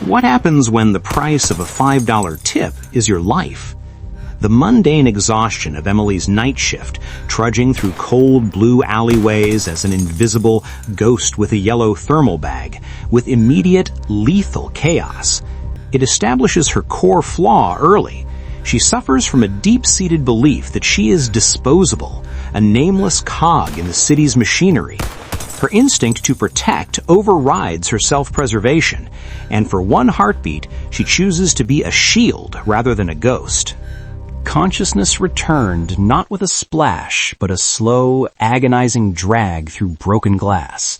What happens when the price of a $5 tip is your life? The mundane exhaustion of Emily's night shift, trudging through cold blue alleyways as an invisible ghost with a yellow thermal bag, with immediate, lethal chaos. It establishes her core flaw early. She suffers from a deep-seated belief that she is disposable, a nameless cog in the city's machinery. Her instinct to protect overrides her self-preservation, and for one heartbeat, she chooses to be a shield rather than a ghost. Consciousness returned not with a splash, but a slow, agonizing drag through broken glass.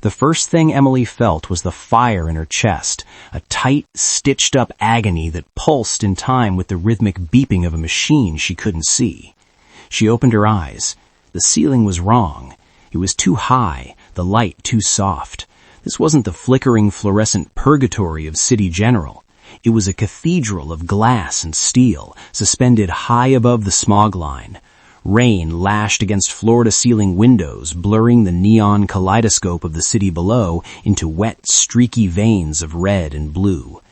The first thing Emily felt was the fire in her chest, a tight, stitched-up agony that pulsed in time with the rhythmic beeping of a machine she couldn't see. She opened her eyes. The ceiling was wrong. It was too high, the light too soft. This wasn't the flickering fluorescent purgatory of City General. It was a cathedral of glass and steel, suspended high above the smog line. Rain lashed against floor-to-ceiling windows, blurring the neon kaleidoscope of the city below into wet, streaky veins of red and blue.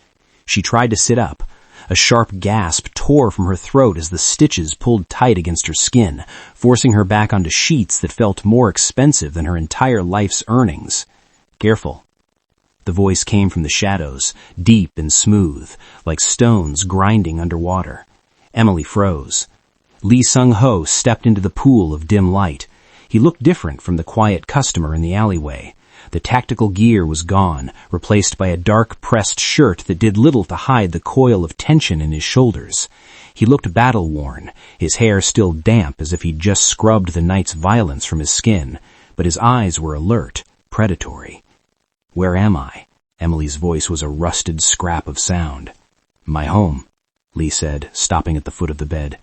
She tried to sit up. A sharp gasp tore from her throat as the stitches pulled tight against her skin, forcing her back onto sheets that felt more expensive than her entire life's earnings. "Careful." The voice came from the shadows, deep and smooth, like stones grinding underwater. Emily froze. Lee Seung-Ho stepped into the pool of dim light. He looked different from the quiet customer in the alleyway. The tactical gear was gone, replaced by a dark pressed shirt that did little to hide the coil of tension in his shoulders. He looked battle-worn, his hair still damp as if he'd just scrubbed the night's violence from his skin, but his eyes were alert, predatory. "Where am I?" Emily's voice was a rusted scrap of sound. "My home," Lee said, stopping at the foot of the bed.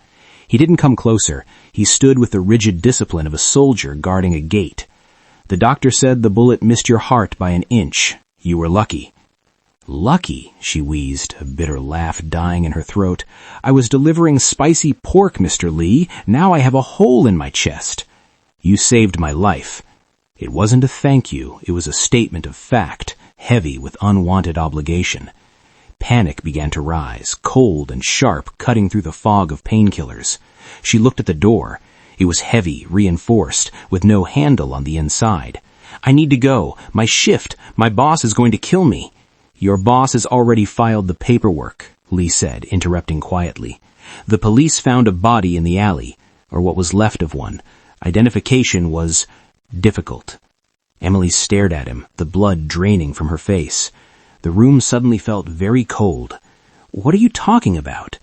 He didn't come closer. He stood with the rigid discipline of a soldier guarding a gate. "The doctor said the bullet missed your heart by an inch. You were lucky." "Lucky?" she wheezed, a bitter laugh dying in her throat. "I was delivering spicy pork, Mr. Lee. Now I have a hole in my chest." "You saved my life." It wasn't a thank you. It was a statement of fact, heavy with unwanted obligation. Panic began to rise, cold and sharp, cutting through the fog of painkillers. She looked at the door. It was heavy, reinforced, with no handle on the inside. "I need to go. My shift. My boss is going to kill me." "Your boss has already filed the paperwork," Lee said, interrupting quietly. "The police found a body in the alley, or what was left of one. Identification was difficult." Emily stared at him, the blood draining from her face. The room suddenly felt very cold. "What are you talking about?"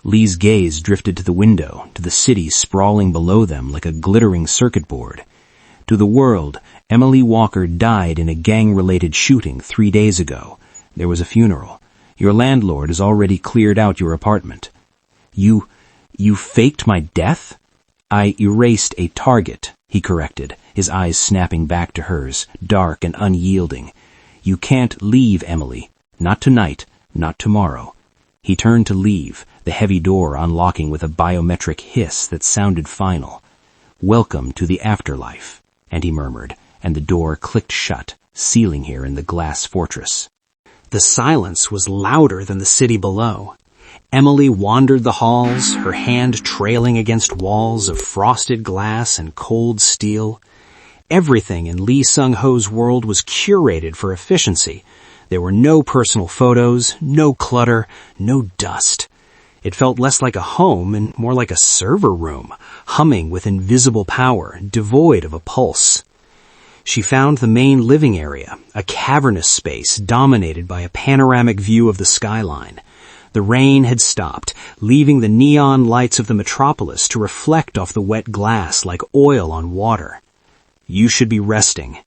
Lee's gaze drifted to the window, to the city sprawling below them like a glittering circuit board. "To the world, Emily Walker died in a gang-related shooting 3 days ago. There was a funeral. Your landlord has already cleared out your apartment." You faked my death?" "I erased a target," he corrected, his eyes snapping back to hers, dark and unyielding. "You can't leave, Emily. Not tonight, not tomorrow." He turned to leave, the heavy door unlocking with a biometric hiss that sounded final. "Welcome to the afterlife," and he murmured, and the door clicked shut, sealing her in the glass fortress. The silence was louder than the city below. Emily wandered the halls, her hand trailing against walls of frosted glass and cold steel. Everything in Lee Seung-Ho's world was curated for efficiency. There were no personal photos, no clutter, no dust. It felt less like a home and more like a server room, humming with invisible power, devoid of a pulse. She found the main living area, a cavernous space dominated by a panoramic view of the skyline. The rain had stopped, leaving the neon lights of the metropolis to reflect off the wet glass like oil on water. "You should be resting."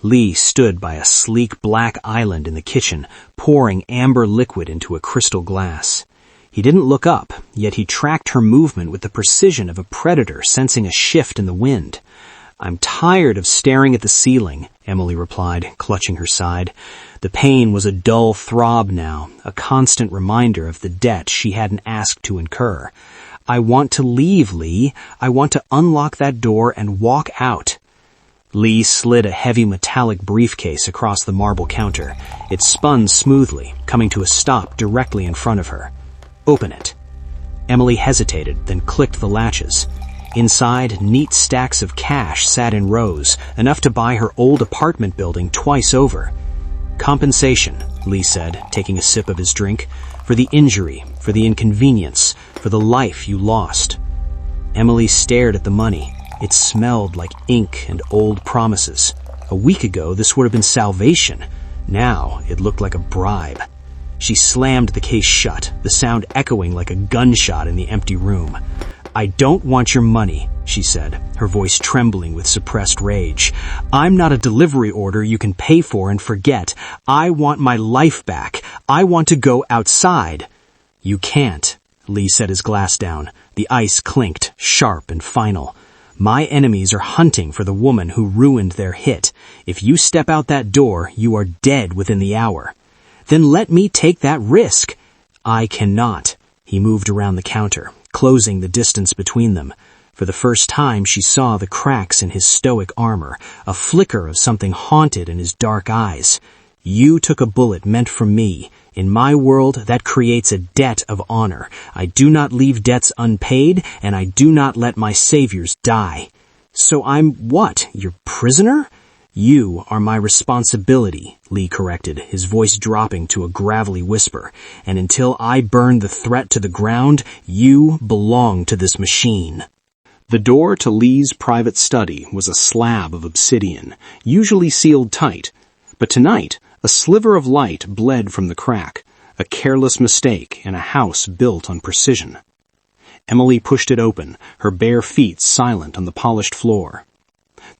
Lee stood by a sleek black island in the kitchen, pouring amber liquid into a crystal glass. He didn't look up, yet he tracked her movement with the precision of a predator sensing a shift in the wind. "I'm tired of staring at the ceiling," Emily replied, clutching her side. The pain was a dull throb now, a constant reminder of the debt she hadn't asked to incur. "I want to leave, Lee. I want to unlock that door and walk out." Lee slid a heavy metallic briefcase across the marble counter. It spun smoothly, coming to a stop directly in front of her. "Open it." Emily hesitated, then clicked the latches. Inside, neat stacks of cash sat in rows, enough to buy her old apartment building twice over. "Compensation," Lee said, taking a sip of his drink, "for the injury, for the inconvenience, for the life you lost." Emily stared at the money. It smelled like ink and old promises. A week ago, this would have been salvation. Now, it looked like a bribe. She slammed the case shut, the sound echoing like a gunshot in the empty room. "I don't want your money," she said, her voice trembling with suppressed rage. "I'm not a delivery order you can pay for and forget. I want my life back. I want to go outside." "You can't," Lee set his glass down. The ice clinked, sharp and final. "My enemies are hunting for the woman who ruined their hit. If you step out that door, you are dead within the hour." "Then let me take that risk." "I cannot." He moved around the counter, closing the distance between them. For the first time, she saw the cracks in his stoic armor, a flicker of something haunted in his dark eyes. "You took a bullet meant for me. In my world, that creates a debt of honor. I do not leave debts unpaid, and I do not let my saviors die." "So I'm what, your prisoner?" "You are my responsibility," Lee corrected, his voice dropping to a gravelly whisper. "And until I burn the threat to the ground, you belong to this machine." The door to Lee's private study was a slab of obsidian, usually sealed tight. But tonight, a sliver of light bled from the crack, a careless mistake in a house built on precision. Emily pushed it open, her bare feet silent on the polished floor.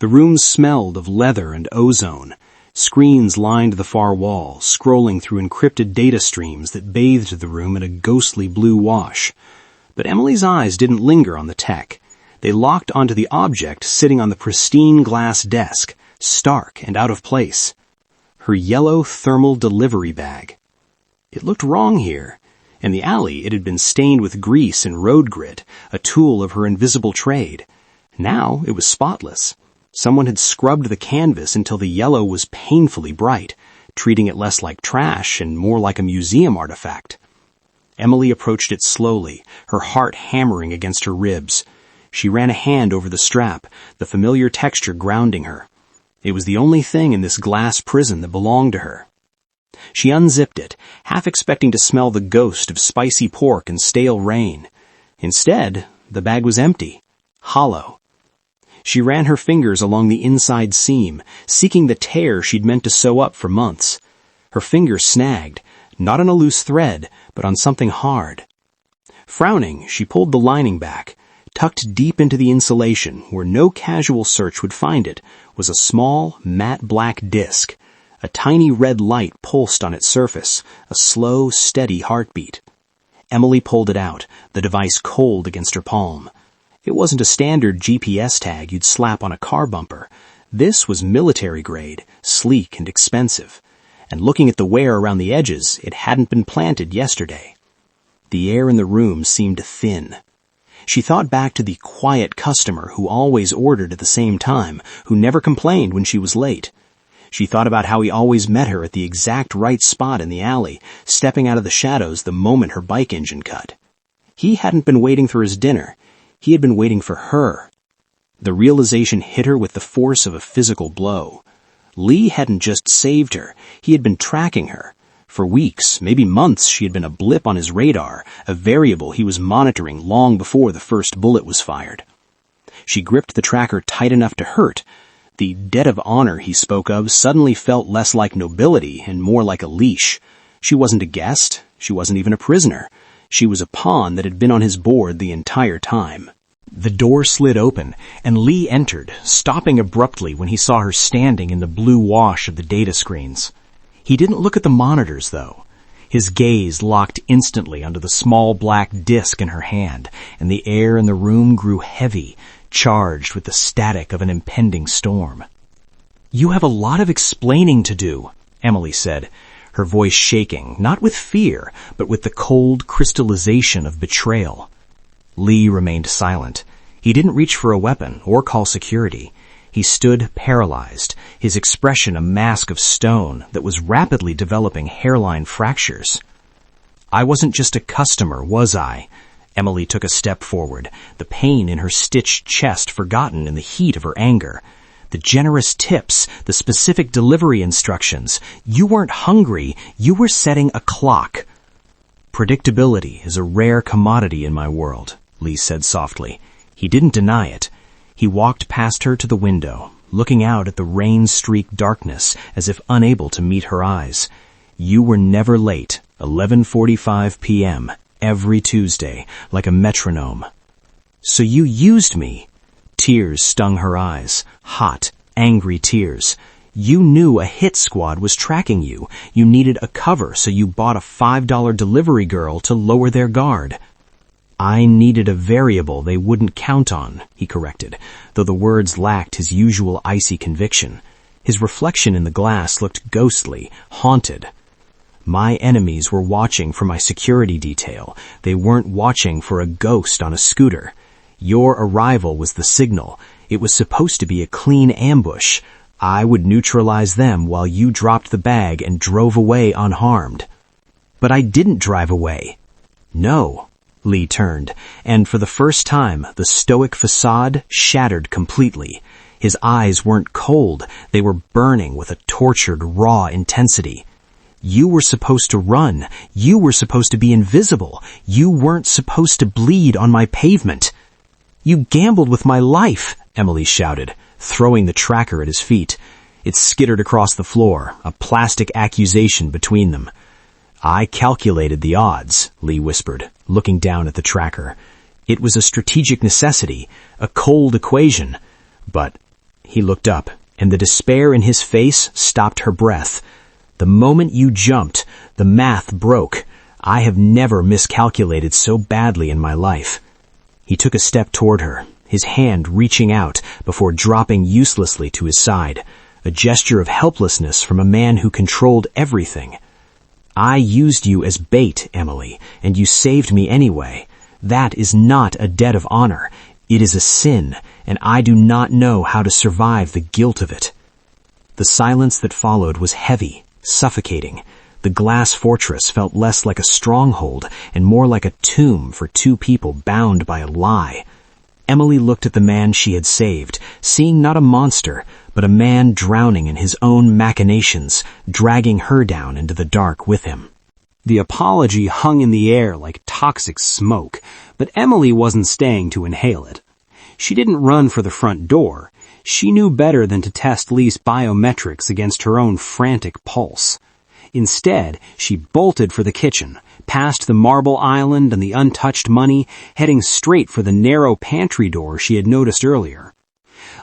The room smelled of leather and ozone. Screens lined the far wall, scrolling through encrypted data streams that bathed the room in a ghostly blue wash. But Emily's eyes didn't linger on the tech. They locked onto the object sitting on the pristine glass desk, stark and out of place. Her yellow thermal delivery bag. It looked wrong here. In the alley, it had been stained with grease and road grit, a tool of her invisible trade. Now it was spotless. Someone had scrubbed the canvas until the yellow was painfully bright, treating it less like trash and more like a museum artifact. Emily approached it slowly, her heart hammering against her ribs. She ran a hand over the strap, the familiar texture grounding her. It was the only thing in this glass prison that belonged to her. She unzipped it, half expecting to smell the ghost of spicy pork and stale rain. Instead, the bag was empty, hollow. She ran her fingers along the inside seam, seeking the tear she'd meant to sew up for months. Her fingers snagged, not on a loose thread, but on something hard. Frowning, she pulled the lining back. Tucked deep into the insulation, where no casual search would find it, was a small, matte black disc. A tiny red light pulsed on its surface, a slow, steady heartbeat. Emily pulled it out, the device cold against her palm. It wasn't a standard GPS tag you'd slap on a car bumper. This was military grade, sleek and expensive. And looking at the wear around the edges, it hadn't been planted yesterday. The air in the room seemed thin. She thought back to the quiet customer who always ordered at the same time, who never complained when she was late. She thought about how he always met her at the exact right spot in the alley, stepping out of the shadows the moment her bike engine cut. He hadn't been waiting for his dinner. He had been waiting for her. The realization hit her with the force of a physical blow. Lee hadn't just saved her. He had been tracking her. For weeks, maybe months, she had been a blip on his radar, a variable he was monitoring long before the first bullet was fired. She gripped the tracker tight enough to hurt. The debt of honor he spoke of suddenly felt less like nobility and more like a leash. She wasn't a guest. She wasn't even a prisoner. She was a pawn that had been on his board the entire time. The door slid open, and Lee entered, stopping abruptly when he saw her standing in the blue wash of the data screens. He didn't look at the monitors, though. His gaze locked instantly onto the small black disc in her hand, and the air in the room grew heavy, charged with the static of an impending storm. "You have a lot of explaining to do," Emily said, her voice shaking, not with fear, but with the cold crystallization of betrayal. Lee remained silent. He didn't reach for a weapon or call security. He stood paralyzed, his expression a mask of stone that was rapidly developing hairline fractures. I wasn't just a customer, was I? Emily took a step forward, the pain in her stitched chest forgotten in the heat of her anger. The generous tips, the specific delivery instructions. You weren't hungry, you were setting a clock. Predictability is a rare commodity in my world, Lee said softly. He didn't deny it. He walked past her to the window, looking out at the rain-streaked darkness as if unable to meet her eyes. You were never late, 11:45 p.m., every Tuesday, like a metronome. So you used me. Tears stung her eyes, hot, angry tears. You knew a hit squad was tracking you. You needed a cover, so you bought a $5 delivery girl to lower their guard. I needed a variable they wouldn't count on, he corrected, though the words lacked his usual icy conviction. His reflection in the glass looked ghostly, haunted. My enemies were watching for my security detail. They weren't watching for a ghost on a scooter. Your arrival was the signal. It was supposed to be a clean ambush. I would neutralize them while you dropped the bag and drove away unharmed. But I didn't drive away. No. Lee turned, and for the first time, the stoic facade shattered completely. His eyes weren't cold. They were burning with a tortured, raw intensity. You were supposed to run. You were supposed to be invisible. You weren't supposed to bleed on my pavement. You gambled with my life, Emily shouted, throwing the tracker at his feet. It skittered across the floor, a plastic accusation between them. I calculated the odds, Lee whispered, looking down at the tracker. It was a strategic necessity, a cold equation. But he looked up, and the despair in his face stopped her breath. The moment you jumped, the math broke. I have never miscalculated so badly in my life. He took a step toward her, his hand reaching out before dropping uselessly to his side, a gesture of helplessness from a man who controlled everything. I used you as bait, Emily, and you saved me anyway. That is not a debt of honor. It is a sin, and I do not know how to survive the guilt of it. The silence that followed was heavy, suffocating. The glass fortress felt less like a stronghold and more like a tomb for two people bound by a lie. Emily looked at the man she had saved, seeing not a monster, but a man drowning in his own machinations, dragging her down into the dark with him. The apology hung in the air like toxic smoke, but Emily wasn't staying to inhale it. She didn't run for the front door. She knew better than to test Lee's biometrics against her own frantic pulse. Instead, she bolted for the kitchen, past the marble island and the untouched money, heading straight for the narrow pantry door she had noticed earlier.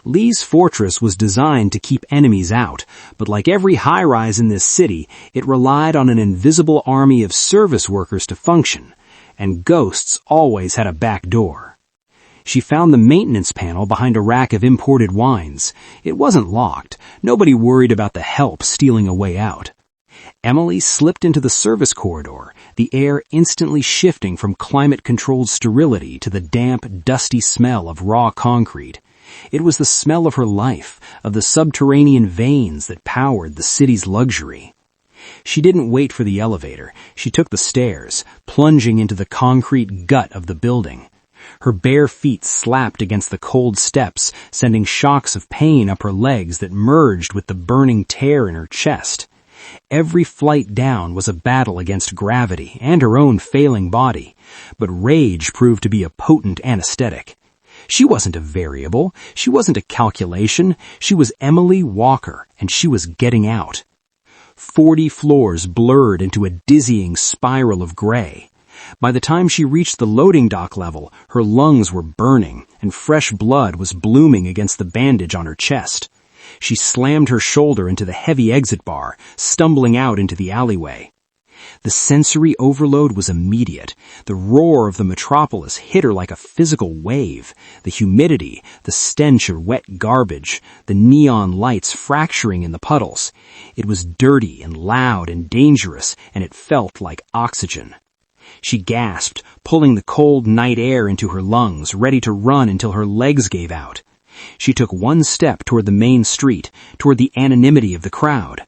Lee's fortress was designed to keep enemies out, but like every high-rise in this city, it relied on an invisible army of service workers to function, and ghosts always had a back door. She found the maintenance panel behind a rack of imported wines. It wasn't locked. Nobody worried about the help stealing a way out. Emily slipped into the service corridor, the air instantly shifting from climate-controlled sterility to the damp, dusty smell of raw concrete. It was the smell of her life, of the subterranean veins that powered the city's luxury. She didn't wait for the elevator. She took the stairs, plunging into the concrete gut of the building. Her bare feet slapped against the cold steps, sending shocks of pain up her legs that merged with the burning tear in her chest. Every flight down was a battle against gravity and her own failing body, but rage proved to be a potent anesthetic. She wasn't a variable. She wasn't a calculation. She was Emily Walker, and she was getting out. 40 floors blurred into a dizzying spiral of gray. By the time she reached the loading dock level, her lungs were burning, and fresh blood was blooming against the bandage on her chest. She slammed her shoulder into the heavy exit bar, stumbling out into the alleyway. The sensory overload was immediate. The roar of the metropolis hit her like a physical wave. The humidity, the stench of wet garbage, the neon lights fracturing in the puddles. It was dirty and loud and dangerous, and it felt like oxygen. She gasped, pulling the cold night air into her lungs, ready to run until her legs gave out. She took one step toward the main street, toward the anonymity of the crowd.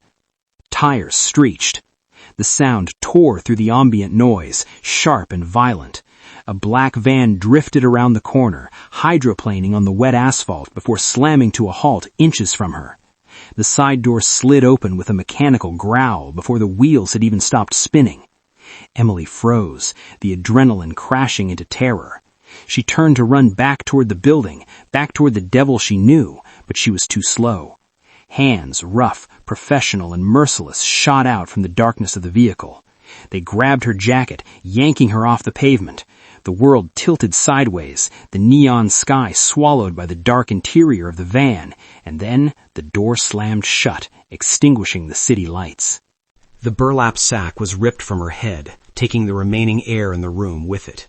Tires screeched. The sound tore through the ambient noise, sharp and violent. A black van drifted around the corner, hydroplaning on the wet asphalt before slamming to a halt inches from her. The side door slid open with a mechanical growl before the wheels had even stopped spinning. Emily froze, the adrenaline crashing into terror. She turned to run back toward the building, back toward the devil she knew, but she was too slow. Hands, rough, professional, and merciless, shot out from the darkness of the vehicle. They grabbed her jacket, yanking her off the pavement. The world tilted sideways, the neon sky swallowed by the dark interior of the van, and then the door slammed shut, extinguishing the city lights. The burlap sack was ripped from her head, taking the remaining air in the room with it.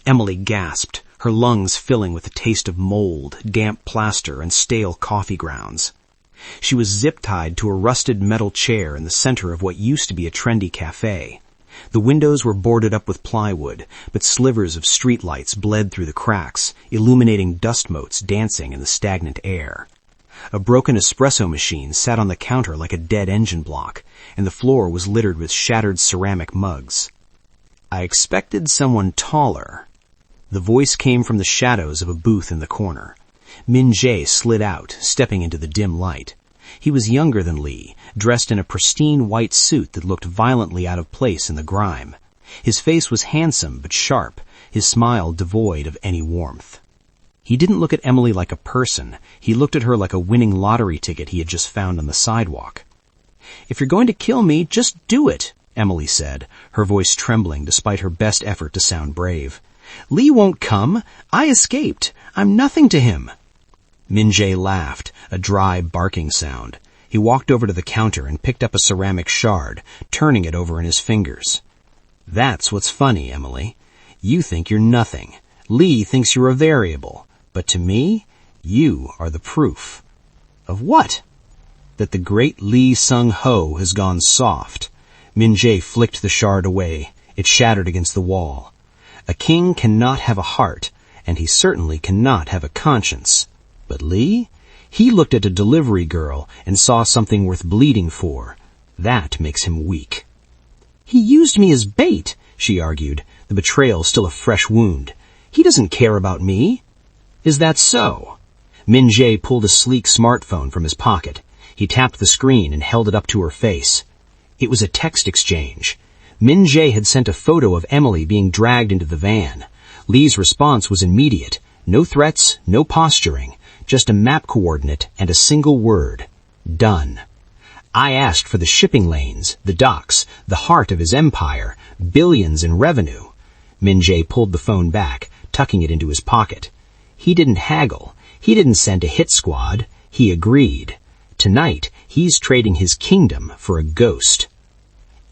Emily gasped, her lungs filling with the taste of mold, damp plaster, and stale coffee grounds. She was zip-tied to a rusted metal chair in the center of what used to be a trendy cafe. The windows were boarded up with plywood, but slivers of streetlights bled through the cracks, illuminating dust motes dancing in the stagnant air. A broken espresso machine sat on the counter like a dead engine block, and the floor was littered with shattered ceramic mugs. "I expected someone taller." The voice came from the shadows of a booth in the corner. Min Jae slid out, stepping into the dim light. He was younger than Lee, dressed in a pristine white suit that looked violently out of place in the grime. His face was handsome but sharp, his smile devoid of any warmth. He didn't look at Emily like a person. He looked at her like a winning lottery ticket he had just found on the sidewalk. "If you're going to kill me, just do it," Emily said, her voice trembling despite her best effort to sound brave. "Lee won't come. I escaped. I'm nothing to him." Min Jae laughed, a dry, barking sound. He walked over to the counter and picked up a ceramic shard, turning it over in his fingers. "That's what's funny, Emily. You think you're nothing. Lee thinks you're a variable. But to me, you are the proof." "Of what?" "That the great Lee Seung-Ho has gone soft." Min Jae flicked the shard away. It shattered against the wall. "A king cannot have a heart, and he certainly cannot have a conscience. But Lee? He looked at a delivery girl and saw something worth bleeding for. That makes him weak." "He used me as bait," she argued, the betrayal still a fresh wound. "He doesn't care about me." "Is that so?" Min Jae pulled a sleek smartphone from his pocket. He tapped the screen and held it up to her face. It was a text exchange. Min Jae had sent a photo of Emily being dragged into the van. Lee's response was immediate. No threats, no posturing. Just a map coordinate and a single word. Done. "I asked for the shipping lanes, the docks, the heart of his empire, billions in revenue." Min Jae pulled the phone back, tucking it into his pocket. He didn't haggle. He didn't send a hit squad. He agreed. Tonight, he's trading his kingdom for a ghost.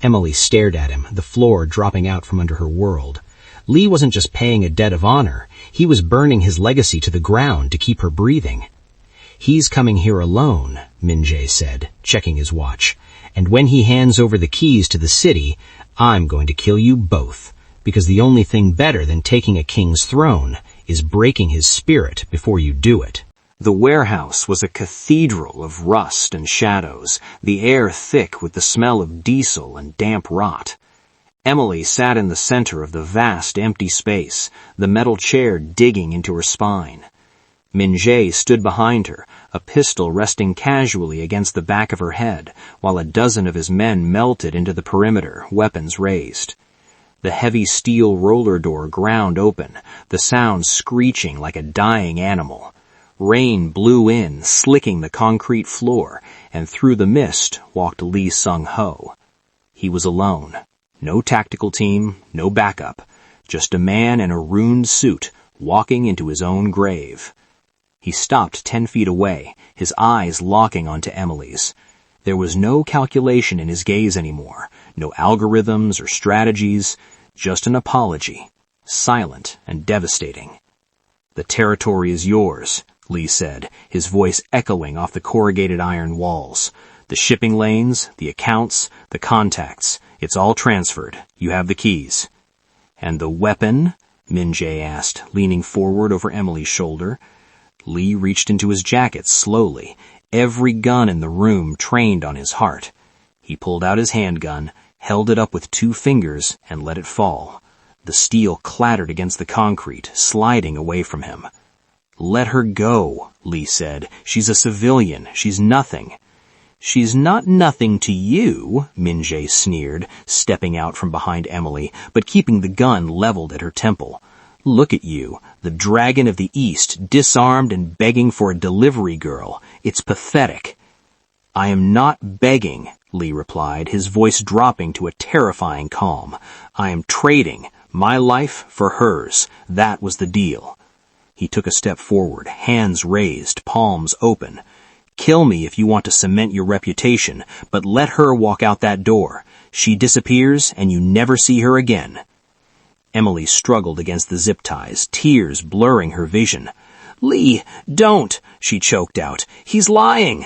Emily stared at him, the floor dropping out from under her world. Lee wasn't just paying a debt of honor. He was burning his legacy to the ground to keep her breathing. "He's coming here alone," Min Jae said, checking his watch. "And when he hands over the keys to the city, I'm going to kill you both. Because the only thing better than taking a king's throne is breaking his spirit before you do it." The warehouse was a cathedral of rust and shadows, the air thick with the smell of diesel and damp rot. Emily sat in the center of the vast empty space, the metal chair digging into her spine. Min Jae stood behind her, a pistol resting casually against the back of her head, while a dozen of his men melted into the perimeter, weapons raised. The heavy steel roller door ground open, the sound screeching like a dying animal. Rain blew in, slicking the concrete floor, and through the mist walked Lee Seung-Ho. He was alone. No tactical team, no backup. Just a man in a ruined suit, walking into his own grave. He stopped 10 feet away, his eyes locking onto Emily's. There was no calculation in his gaze anymore, no algorithms or strategies, just an apology, silent and devastating. "The territory is yours," Lee said, his voice echoing off the corrugated iron walls. "The shipping lanes, the accounts, the contacts, it's all transferred. You have the keys." "And the weapon?" Min Jae asked, leaning forward over Emily's shoulder. Lee reached into his jacket slowly, every gun in the room trained on his heart. He pulled out his handgun, held it up with 2 fingers, and let it fall. The steel clattered against the concrete, sliding away from him. "Let her go," Lee said. "She's a civilian. She's nothing." "She's not nothing to you," Min-jae sneered, stepping out from behind Emily, but keeping the gun leveled at her temple. "Look at you, the dragon of the East, disarmed and begging for a delivery girl. It's pathetic." "I am not begging," Lee replied, his voice dropping to a terrifying calm. "I am trading my life for hers. That was the deal." He took a step forward, hands raised, palms open. "Kill me if you want to cement your reputation, but let her walk out that door. She disappears, and you never see her again." Emily struggled against the zip ties, tears blurring her vision. "Lee, don't," she choked out. "He's lying."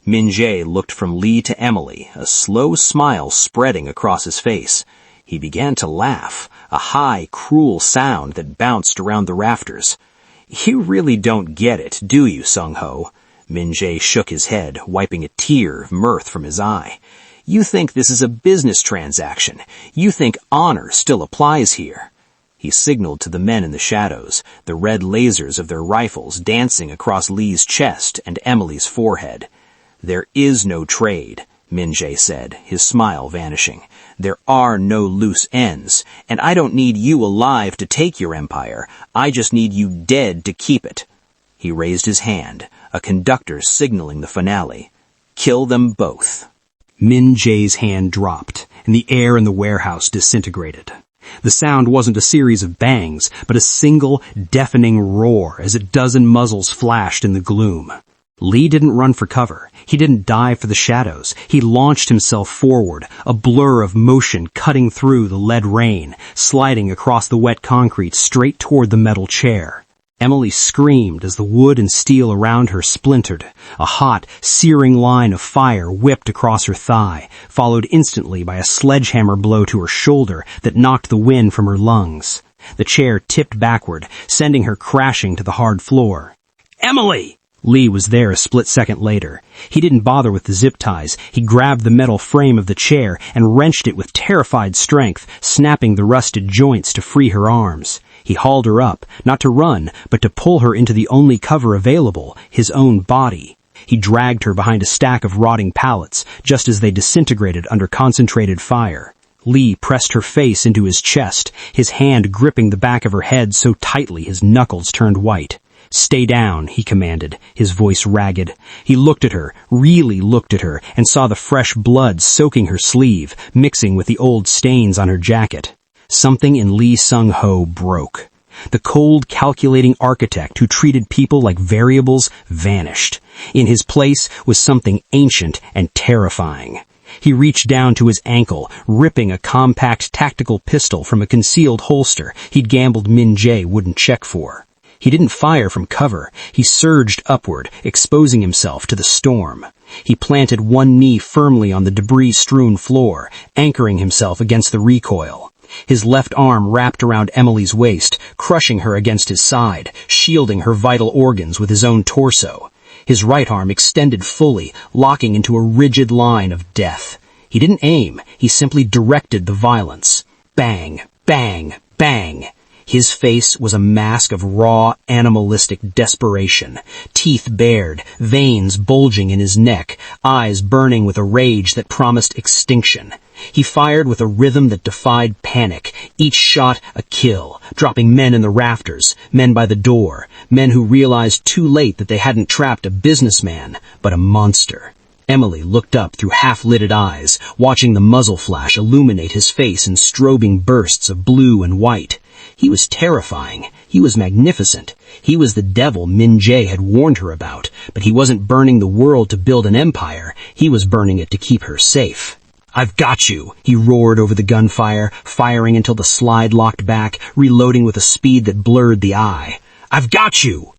Min-jae looked from Lee to Emily, a slow smile spreading across his face. He began to laugh, a high, cruel sound that bounced around the rafters. "You really don't get it, do you, Seung-Ho?" Min-jae shook his head, wiping a tear of mirth from his eye. "You think this is a business transaction. You think honor still applies here." He signaled to the men in the shadows, the red lasers of their rifles dancing across Lee's chest and Emily's forehead. "There is no trade," Min-jae said, his smile vanishing. "There are no loose ends, and I don't need you alive to take your empire. I just need you dead to keep it." He raised his hand, a conductor signaling the finale. "Kill them both." Min-jae's hand dropped, and the air in the warehouse disintegrated. The sound wasn't a series of bangs, but a single, deafening roar as a dozen muzzles flashed in the gloom. Lee didn't run for cover. He didn't dive for the shadows. He launched himself forward, a blur of motion cutting through the lead rain, sliding across the wet concrete straight toward the metal chair. Emily screamed as the wood and steel around her splintered. A hot, searing line of fire whipped across her thigh, followed instantly by a sledgehammer blow to her shoulder that knocked the wind from her lungs. The chair tipped backward, sending her crashing to the hard floor. "Emily!" Lee was there a split second later. He didn't bother with the zip ties. He grabbed the metal frame of the chair and wrenched it with terrified strength, snapping the rusted joints to free her arms. He hauled her up, not to run, but to pull her into the only cover available, his own body. He dragged her behind a stack of rotting pallets, just as they disintegrated under concentrated fire. Lee pressed her face into his chest, his hand gripping the back of her head so tightly his knuckles turned white. "Stay down," he commanded, his voice ragged. He looked at her, really looked at her, and saw the fresh blood soaking her sleeve, mixing with the old stains on her jacket. Something in Lee Seung-Ho broke. The cold, calculating architect who treated people like variables vanished. In his place was something ancient and terrifying. He reached down to his ankle, ripping a compact tactical pistol from a concealed holster he'd gambled Min-jae wouldn't check for. He didn't fire from cover. He surged upward, exposing himself to the storm. He planted one knee firmly on the debris-strewn floor, anchoring himself against the recoil. His left arm wrapped around Emily's waist, crushing her against his side, shielding her vital organs with his own torso. His right arm extended fully, locking into a rigid line of death. He didn't aim. He simply directed the violence. Bang, bang, bang. His face was a mask of raw, animalistic desperation. Teeth bared, veins bulging in his neck, eyes burning with a rage that promised extinction. He fired with a rhythm that defied panic, each shot a kill, dropping men in the rafters, men by the door, men who realized too late that they hadn't trapped a businessman, but a monster. Emily looked up through half-lidded eyes, watching the muzzle flash illuminate his face in strobing bursts of blue and white. He was terrifying. He was magnificent. He was the devil Min-jae had warned her about, but he wasn't burning the world to build an empire. He was burning it to keep her safe. "I've got you," he roared over the gunfire, firing until the slide locked back, reloading with a speed that blurred the eye. "I've got you!"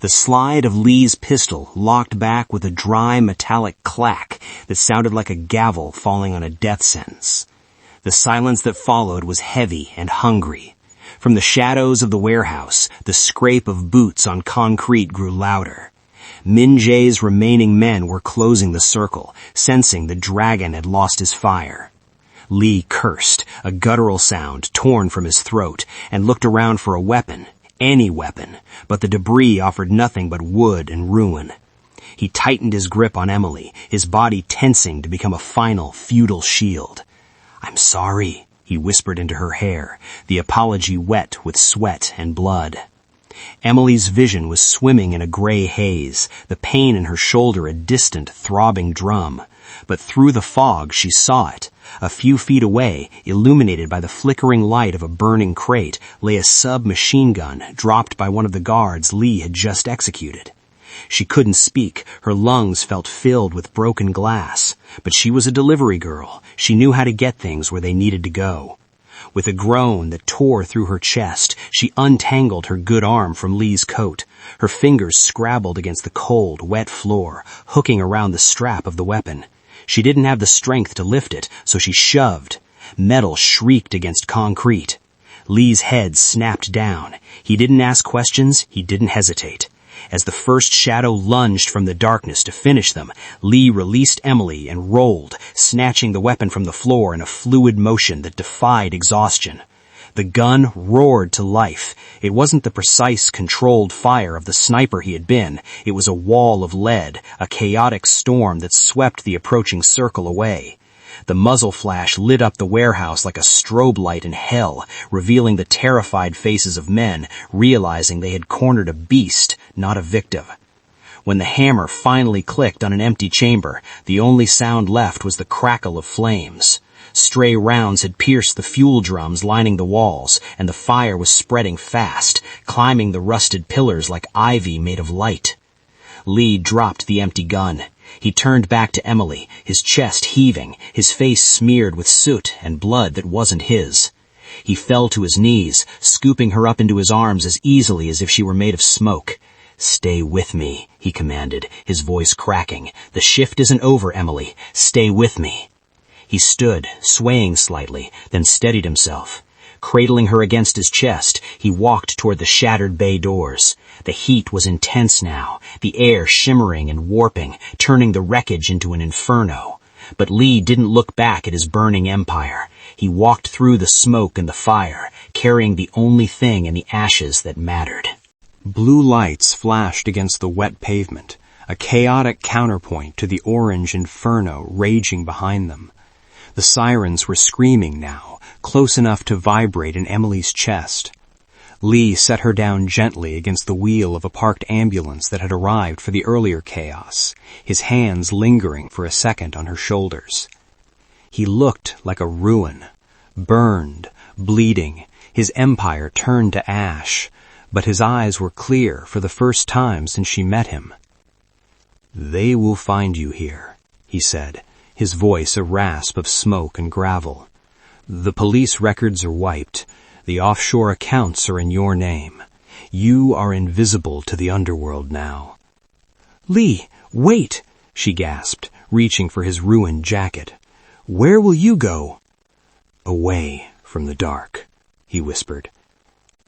The slide of Lee's pistol locked back with a dry metallic clack that sounded like a gavel falling on a death sentence. The silence that followed was heavy and hungry. From the shadows of the warehouse, the scrape of boots on concrete grew louder. Min Jae's remaining men were closing the circle, sensing the dragon had lost his fire. Lee cursed, a guttural sound torn from his throat, and looked around for a weapon, any weapon, but the debris offered nothing but wood and ruin. He tightened his grip on Emily, his body tensing to become a final, futile shield. "I'm sorry," he whispered into her hair, the apology wet with sweat and blood. Emily's vision was swimming in a gray haze, the pain in her shoulder a distant, throbbing drum. But through the fog she saw it. A few feet away, illuminated by the flickering light of a burning crate, lay a submachine gun dropped by one of the guards Lee had just executed. She couldn't speak, her lungs felt filled with broken glass. But she was a delivery girl. She knew how to get things where they needed to go. With a groan that tore through her chest, she untangled her good arm from Lee's coat. Her fingers scrabbled against the cold, wet floor, hooking around the strap of the weapon. She didn't have the strength to lift it, so she shoved. Metal shrieked against concrete. Lee's head snapped down. He didn't ask questions, he didn't hesitate. As the first shadow lunged from the darkness to finish them, Lee released Emily and rolled, snatching the weapon from the floor in a fluid motion that defied exhaustion. The gun roared to life. It wasn't the precise, controlled fire of the sniper he had been. It was a wall of lead, a chaotic storm that swept the approaching circle away. The muzzle flash lit up the warehouse like a strobe light in hell, revealing the terrified faces of men, realizing they had cornered a beast, not a victim. When the hammer finally clicked on an empty chamber, the only sound left was the crackle of flames. Stray rounds had pierced the fuel drums lining the walls, and the fire was spreading fast, climbing the rusted pillars like ivy made of light. Lee dropped the empty gun. He turned back to Emily, his chest heaving, his face smeared with soot and blood that wasn't his. He fell to his knees, scooping her up into his arms as easily as if she were made of smoke. "Stay with me," he commanded, his voice cracking. "The shift isn't over, Emily. Stay with me." He stood, swaying slightly, then steadied himself. Cradling her against his chest, he walked toward the shattered bay doors. The heat was intense now, the air shimmering and warping, turning the wreckage into an inferno. But Lee didn't look back at his burning empire. He walked through the smoke and the fire, carrying the only thing in the ashes that mattered. Blue lights flashed against the wet pavement, a chaotic counterpoint to the orange inferno raging behind them. The sirens were screaming now, close enough to vibrate in Emily's chest. Lee set her down gently against the wheel of a parked ambulance that had arrived for the earlier chaos, his hands lingering for a second on her shoulders. He looked like a ruin, burned, bleeding, his empire turned to ash, but his eyes were clear for the first time since she met him. "They will find you here," he said, his voice a rasp of smoke and gravel. "The police records are wiped. The offshore accounts are in your name. You are invisible to the underworld now." "Lee, wait!" she gasped, reaching for his ruined jacket. "Where will you go?" "Away from the dark," he whispered.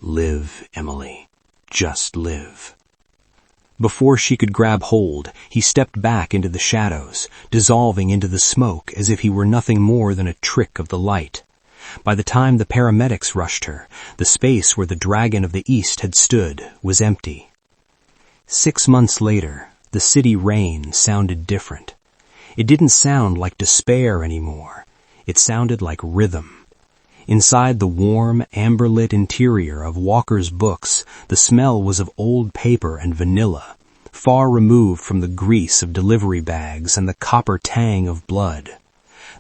"Live, Emily. Just live." Before she could grab hold, he stepped back into the shadows, dissolving into the smoke as if he were nothing more than a trick of the light. By the time the paramedics rushed her, the space where the Dragon of the East had stood was empty. 6 months later, the city rain sounded different. It didn't sound like despair anymore. It sounded like rhythm. Inside the warm, amber-lit interior of Walker's books, the smell was of old paper and vanilla, far removed from the grease of delivery bags and the copper tang of blood.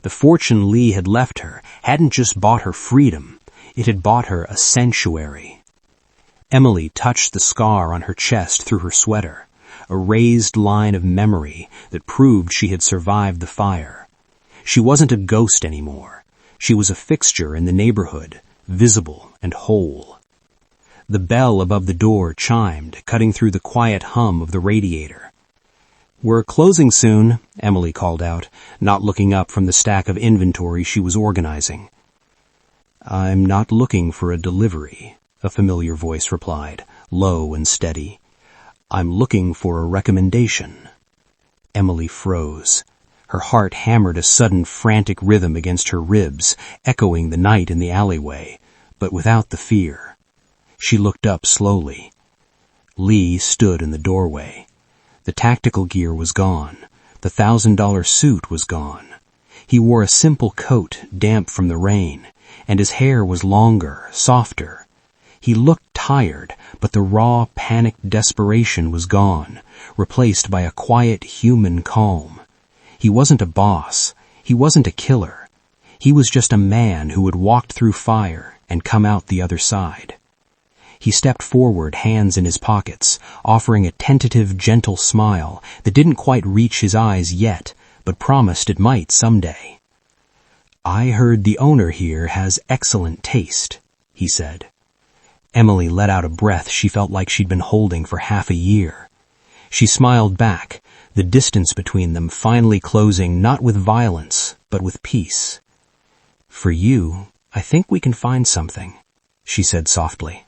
The fortune Lee had left her hadn't just bought her freedom, it had bought her a sanctuary. Emily touched the scar on her chest through her sweater, a raised line of memory that proved she had survived the fire. She wasn't a ghost anymore. She was a fixture in the neighborhood, visible and whole. The bell above the door chimed, cutting through the quiet hum of the radiator. "We're closing soon," Emily called out, not looking up from the stack of inventory she was organizing. I'm not looking for a delivery, a familiar voice replied, low and steady. I'm looking for a recommendation. Emily froze. Her heart hammered a sudden frantic rhythm against her ribs, echoing the night in the alleyway, but without the fear. She looked up slowly. Lee stood in the doorway. The tactical gear was gone. The $1,000 suit was gone. He wore a simple coat, damp from the rain, and his hair was longer, softer. He looked tired, but the raw, panicked desperation was gone, replaced by a quiet, human calm. He wasn't a boss. He wasn't a killer. He was just a man who had walked through fire and come out the other side. He stepped forward, hands in his pockets, offering a tentative, gentle smile that didn't quite reach his eyes yet, but promised it might someday. I heard the owner here has excellent taste, he said. Emily let out a breath she felt like she'd been holding for half a year. She smiled back, the distance between them finally closing not with violence, but with peace. For you, I think we can find something, she said softly.